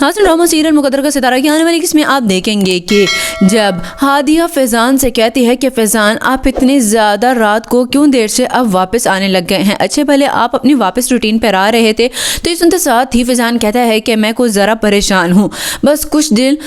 हासिल drama serial मुकद्दर का सितारा की आने वाली किस्में आप देखेंगे कि जब हादिया फैज़ान से कहती है कि फैज़ान आप इतनी ज़्यादा रात को क्यों देर से अब वापस आने लग गए हैं, अच्छे भले आप अपनी वापस रूटीन पर आ रहे थे। तो इस सुनते साथ ही फैज़ान कहता है कि मैं कुछ ज़रा परेशान हूँ, बस कुछ दिन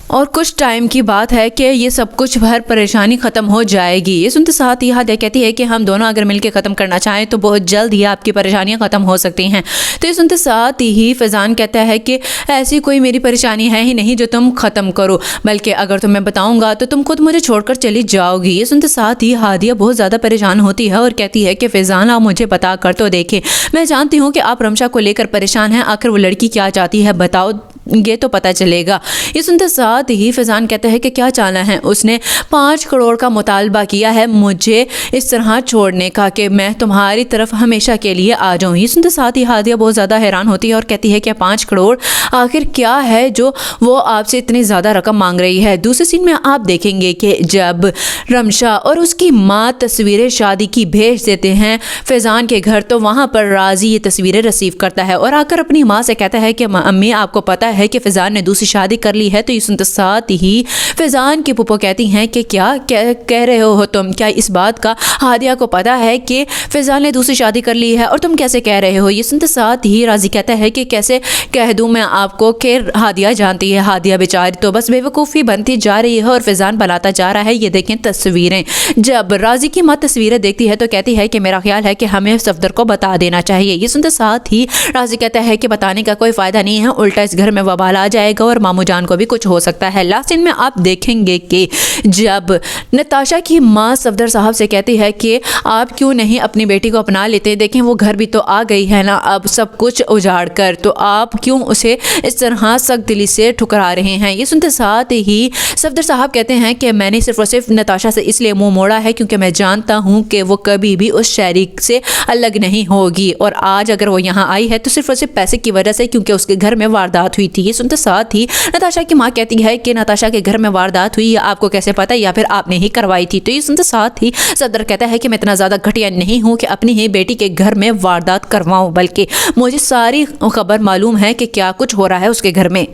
और कुछ टाइम की बात है कि ये सब कुछ भर परेशानी ख़त्म हो जाएगी। ये सुनते साथ ही हादिया कहती है कि हम दोनों अगर मिलकर ख़त्म करना चाहें तो बहुत जल्द ही आपकी परेशानियां ख़त्म हो सकती हैं। तो ये सुनते साथ ही फैज़ान कहता है कि ऐसी कोई मेरी परेशानी है ही नहीं जो तुम ख़त्म करो, बल्कि अगर तुम्हें बताऊँगा तो तुम खुद मुझे छोड़कर चली जाओगी। ये सुनते साथ ही हादिया बहुत ज़्यादा परेशान होती है और कहती है कि फैज़ान आप मुझे बता कर तो देखें, मैं जानती हूँ कि आप रमशा को लेकर परेशान हैं, आखिर वो लड़की क्या चाहती है बताओ, ये तो पता चलेगा। ये सुनते साथ ही फैज़ान कहता है कि क्या चाहना है, उसने 5 करोड़ का मुतालबा किया है मुझे इस तरह छोड़ने का कि मैं तुम्हारी तरफ हमेशा के लिए आ जाऊँ। ये सुनते साथ ही हादिया बहुत ज़्यादा हैरान होती है और कहती है कि 5 करोड़ आखिर क्या है जो वो आपसे इतनी ज़्यादा रकम मांग रही है। दूसरे सीन में आप देखेंगे कि जब रमशा और उसकी माँ तस्वीरें शादी की भेज देते हैं फैज़ान के घर, तो वहाँ पर राजी ये तस्वीरें रिसीव करता है और आकर अपनी माँ से कहता है कि अम्मी आपको पता है कि फैज़ान ने दूसरी शादी कर ली है। तो ये सुनते साथ ही फैज़ान की पुप्पो कहती हैं कि क्या कह रहे हो तुम, क्या इस बात का हादिया को पता है कि फैज़ान ने दूसरी शादी कर ली है और तुम कैसे कह रहे हो। ये सुनते साथ ही राजी कहता है कि कैसे कह दूं मैं आपको कि हादिया जानती है, हादिया बेचारी तो बस बेवकूफ़ी बनती जा रही है और फैज़ान बनाता जा रहा है। ये देखें तस्वीरें। जब राजी की माँ तस्वीरें देखती है तो कहती है कि मेरा ख्याल है कि हमें सफदर को बता देना चाहिए। ये सुनते साथ ही राजी कहता है कि बताने का कोई फ़ायदा नहीं है, उल्टा इस घर में वबाल आ जाएगा और मामू जान को भी कुछ हो सकता है। लास्ट सीन में आप देखेंगे कि जब नताशा की माँ सफदर साहब से कहती है कि आप क्यों नहीं अपनी बेटी को अपना लेते, देखें वो घर भी तो आ गई है ना अब सब कुछ उजाड़ कर, तो आप क्यों उसे इस तरह सख्त दिली से ठुकरा रहे हैं। ये सुनते साथ ही सफदर साहब कहते हैं कि मैंने सिर्फ और सिर्फ नताशा से इसलिए मुंह मोड़ा है क्योंकि मैं जानता हूँ कि वो कभी भी उस शरीक से अलग नहीं होगी और आज अगर वो यहाँ आई है तो सिर्फ और सिर्फ पैसे की वजह से, क्योंकि उसके घर में वारदात हुई थी। ये सुनते साथ ही नताशा की माँ कहती है कि नताशा के घर में वारदात हुई आपको कैसे पता, या फिर आपने ही करवाई थी। तो ये सुनते साथ ही सफदर कहता है कि मैं इतना ज़्यादा घटिया नहीं हूँ कि अपनी ही बेटी के घर में वारदात करवाऊँ, बल्कि मुझे सारी खबर मालूम है कि क्या कुछ हो रहा है उसके घर में।